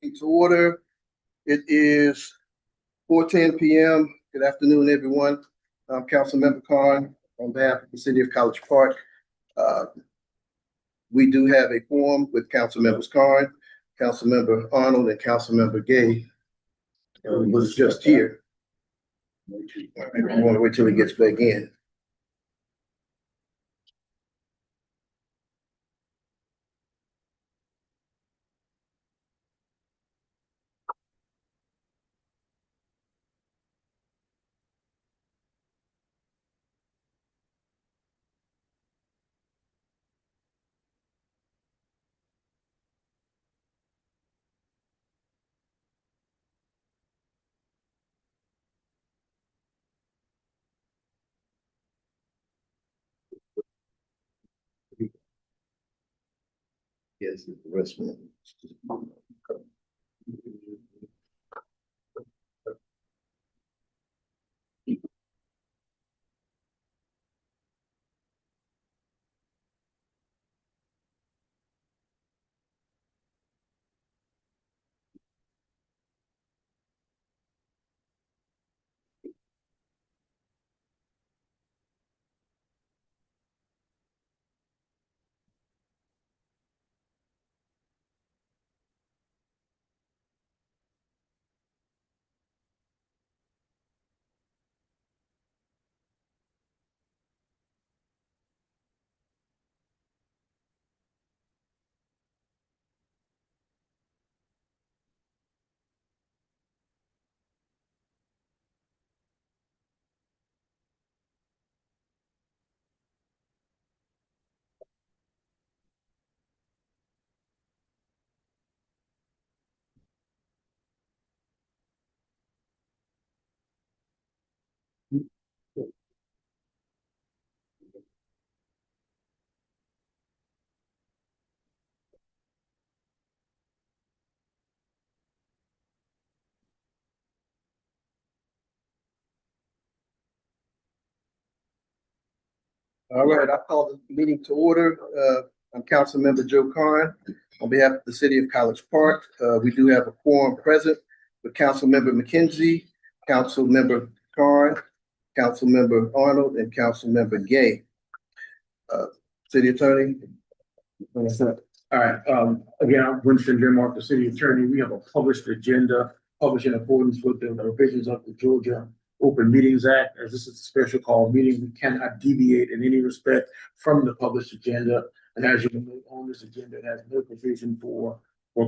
To order. It is 4:10 p.m. Good afternoon, everyone. I'm Councilmember Khan on behalf of the City of College Park. We do have a quorum with Councilmembers Khan, Councilmember Arnold, and Councilmember Gay, who was just here. I want to wait till he gets back in. Yes, the rest of them. All right, I call the meeting to order. I'm Councilmember Joe Khan on behalf of the City of College Park. We do have a quorum present with Councilmember McKenzie, Councilmember Khan, Councilmember Arnold, and Councilmember Gay. City Attorney. All right, again, I'm Winston Denmark, the City Attorney. We have a published agenda, published in accordance with the provisions of the Georgia Open Meetings Act. As this is a special call meeting, we cannot deviate in any respect from the published agenda. And as you know, on this agenda, it has no provision for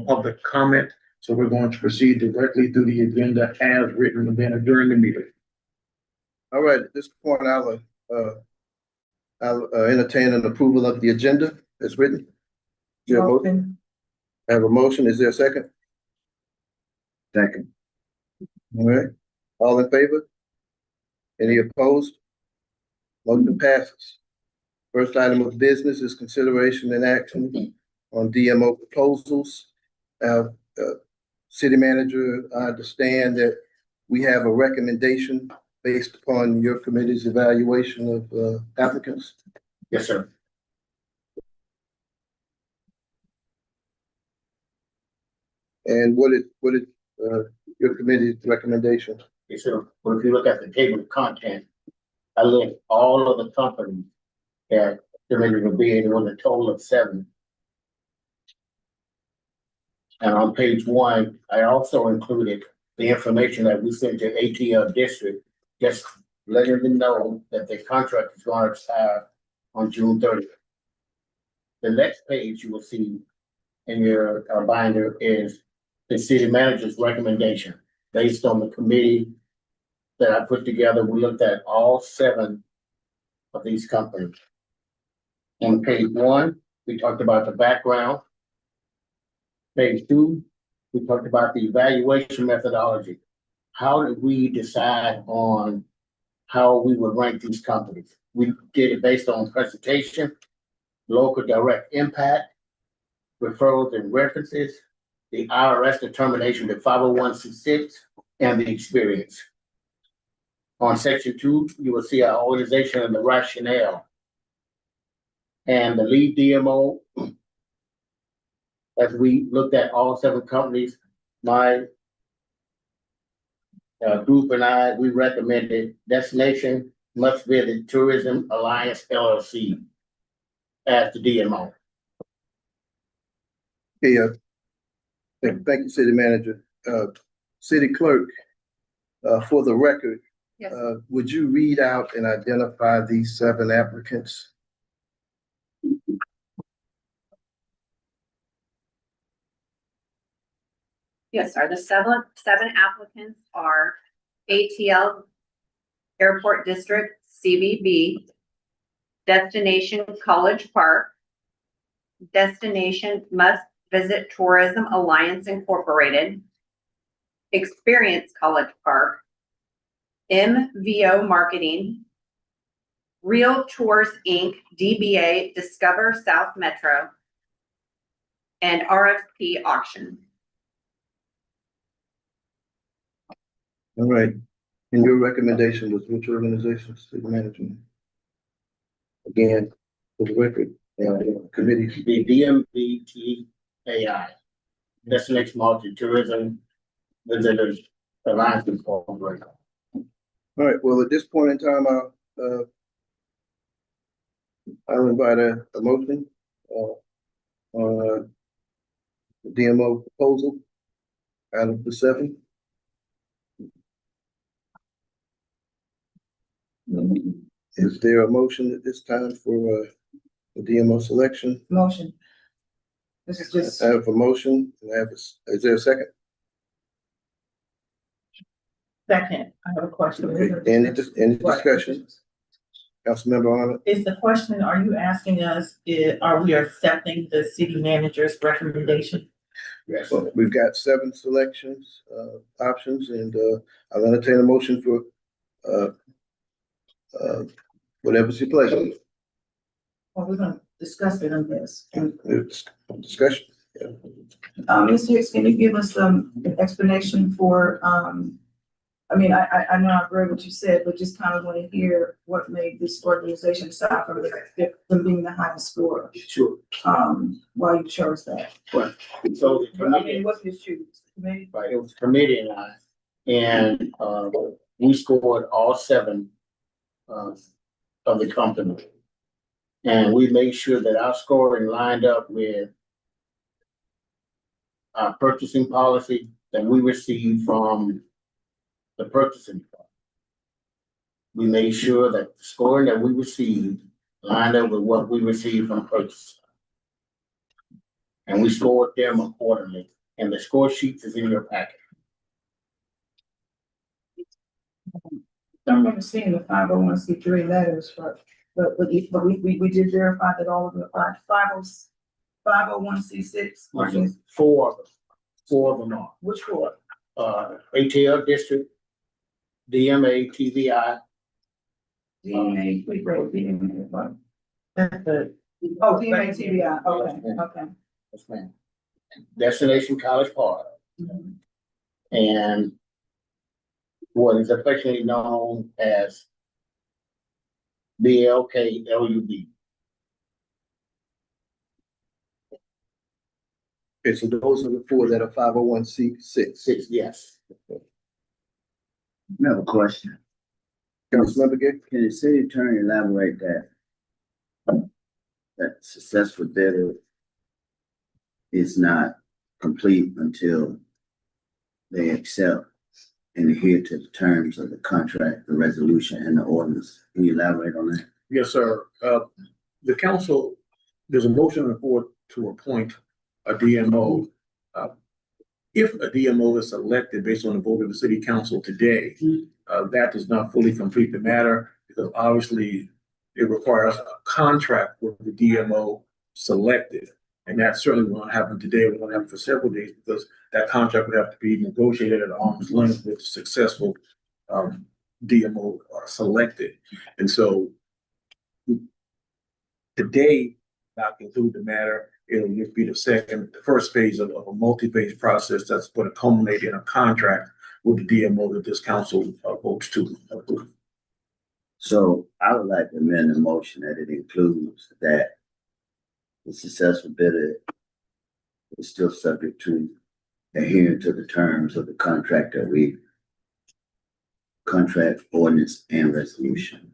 public comment. So we're going to proceed directly through the agenda as written and then during the meeting. All right, at this point, I'll entertain an approval of the agenda as written. I have a motion. Is there a second? Second. All right. All in favor? Any opposed? Motion passes. First item of business is consideration and action on DMO proposals. City Manager, I understand that we have a recommendation based upon your committee's evaluation of applicants. Yes, sir. And what is your committee's recommendation? Yes, sir. Well, if you look at the table of content, I list all of the companies that submitted a bid. It was a total of 7. And on page 1, I also included the information that we sent to ATL District, just letting them know that the contract is going to expire on June 30th. The next page you will see in your binder is the city manager's recommendation based on the committee that I put together. We looked at all 7 of these companies. On page 1, we talked about the background. Page 2, we talked about the evaluation methodology. How did we decide on how we would rank these companies? We did it based on presentation, local direct impact, referrals and references, the IRS determination, the 501c6, and the experience. On section 2, you will see our organization and the rationale. And the lead DMO, as we looked at all 7 companies, my group and I, we recommended Destination Must Visit Tourism Alliance LLC as the DMO. Okay, thank you, city manager. City clerk, for the record, Yes. would you read out and identify these 7 applicants? Yes, sir. The seven applicants are ATL Airport District, CVB, Destination College Park, Destination Must Visit Tourism Alliance Incorporated, Experience College Park, MVO Marketing, Real Tours Inc., DBA Discover South Metro, and RFP Auction. All right. And your recommendation was which organization, city manager? Again, for the record, committee. The DMVTAI, Destination Multi Tourism Visitors Alliance Incorporated. All right, well, at this point in time, I'll invite a motion on the DMO proposal out of the 7. Is there a motion at this time for the DMO selection? Motion. This is just. I have a motion. Is there a second? Second, I have a question. Any discussion? Councilmember Arnold? Is the question, are you asking us, are we accepting the city manager's recommendation? Yes. Well, we've got 7 selections, options, and I'll entertain a motion for whatever's your pleasure. Well, we're gonna discuss it on this. It's discussion. Ms. Hicks, can you give us an explanation for, I mean, I know I've read what you said, but just kind of want to hear what made this organization aside from them being the highest score. Sure. Why you chose that. Well, so the I mean, committee, what did you choose? Committee? right, it was the committee and I, and we scored all 7 of the company. And we made sure that our scoring lined up with our purchasing policy that we received from the purchasing department. We made sure that the scoring that we received lined up with what we received from purchasing. And we scored them accordingly, and the score sheet is in your packet. I don't remember seeing the 501c3 letters, but we did verify that all of the 501c6. 4 of them are. Which one? ATL District, DMA, TVI. DMA, we wrote DMA, but that's the, oh, DMA, TBI, okay. Yes, ma'am. Destination College Park. And what is affectionately known as BLKLUB. Okay, so those are the 4 that are 501c6. 6, yes. I have a question. Councilmember Gay? Can the city attorney elaborate that successful bidder is not complete until they accept and adhere to the terms of the contract, the resolution, and the ordinance? Can you elaborate on that? Yes, sir. The council, there's a motion on the board to appoint a DMO. If a DMO is selected based on the vote of the city council today, that does not fully complete the matter, because obviously it requires a contract with the DMO selected. And that certainly won't happen today. It won't happen for several days, because that contract would have to be negotiated at arm's length with the successful DMO selected. And so today, not conclude the matter. It'll just be the first phase of a multi-phase process that's going to culminate in a contract with the DMO that this council votes to approve. So I would like to amend the motion that it includes that the successful bidder is still subject to adhering to the terms of the contract contract, ordinance, and resolution.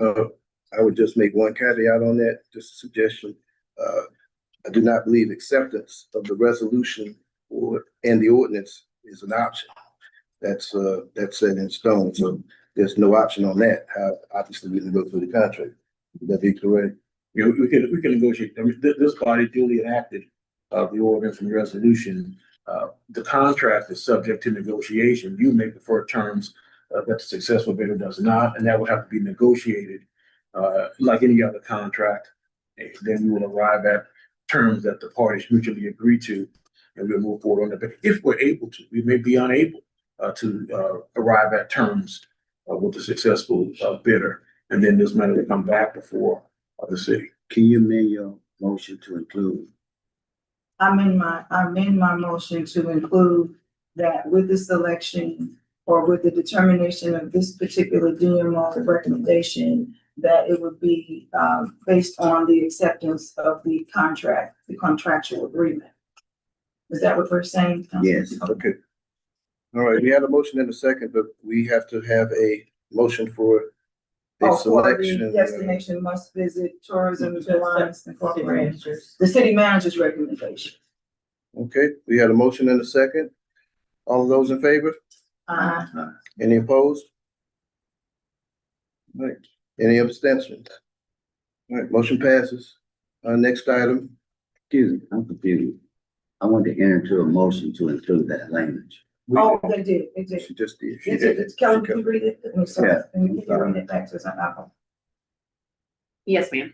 I would just make one caveat on that, just a suggestion. I do not believe acceptance of the resolution and the ordinance is an option. That's set in stone, so there's no option on that. Obviously, we can go through the contract. Would that be correct? You know, we can negotiate. I mean, this body duly enacted the ordinance and resolution. The contract is subject to negotiation. You may prefer terms that the successful bidder does not, and that would have to be negotiated like any other contract. And then we will arrive at terms that the parties mutually agree to, and we'll move forward on that. But if we're able to, we may be unable to arrive at terms with the successful bidder, and then this matter will come back before the city. Can you amend your motion to include? I amend my motion to include that with the selection or with the determination of this particular DMO recommendation, that it would be based on the acceptance of the contract, the contractual agreement. Is that what we're saying? Councilman? Yes. Okay. All right, we had a motion in a second, but we have to have a motion for a Oh, for the selection. destination must visit Tourism Alliance Incorporated, the city manager's recommendation. Okay, we had a motion in a second. All of those in favor? Any opposed? All right, any abstentions? All right, motion passes. Next item. Excuse me, I'm confused. I want to enter into a motion to include that language. Oh, they did, it did. She just did. She It did. did. Kelly, can you read it? I'm sorry. Yeah. Can you read it back to us? Yes, ma'am.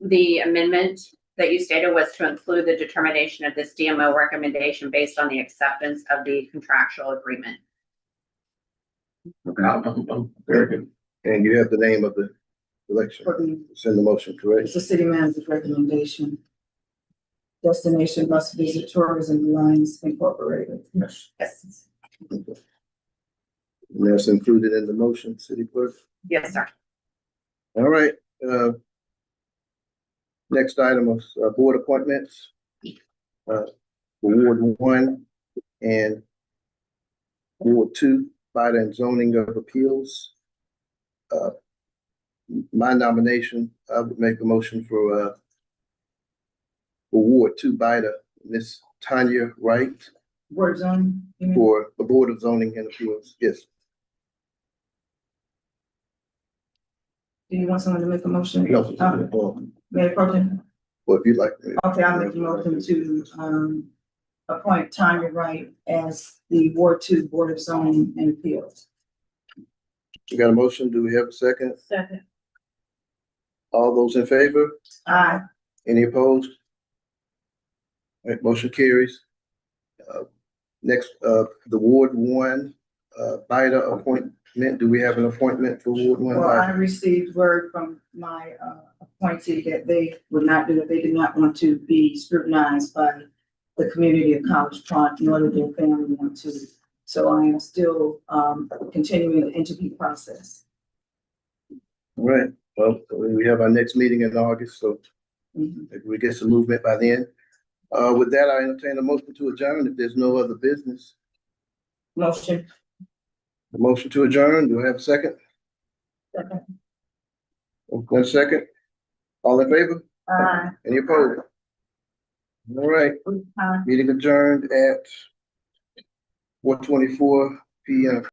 The amendment that you stated was to include the determination of this DMO recommendation based on the acceptance of the contractual agreement. Okay. I'm very good. And you have the name of the election. For the, It's in the motion, correct? it's the city manager's recommendation. Destination must visit Tourism Alliance Incorporated. Yes. Yes. And that's included in the motion, city clerk. Yes, sir. All right, next item is board appointments. Ward 1 and Ward 2, Fire and Zoning of Appeals. My nomination, I would make a motion for Ward 2, Bida, Miss Tanya Wright, Word zone. you mean? for the Board of Zoning and Appeals. Yes. Do you want someone to make a motion? No. Mayor Pro Tem? Well, if you'd like. Okay, I'll make a motion to, appoint Tanya Wright as the Ward 2 Board of Zoning and Appeals. You got a motion? Do we have a second? Second. All those in favor? Aye. Any opposed? All right, motion carries. Next, the Ward 1, Bida appointment. Do we have an appointment for Ward 1? Well, I Bida? received word from my, appointee that they would not do it. They did not want to be scrutinized by the community of College Park, nor did their family want to. So I am still, continuing the interview process. All right, well, we have our next meeting in August, so Mhm. if we get some movement by then. With that, I entertain a motion to adjourn if there's no other business. Motion. A motion to adjourn, do I have a second? Second. 1 second. All in favor? Aye. Any opposed? All right, Aye. meeting adjourned at 4:24 PM.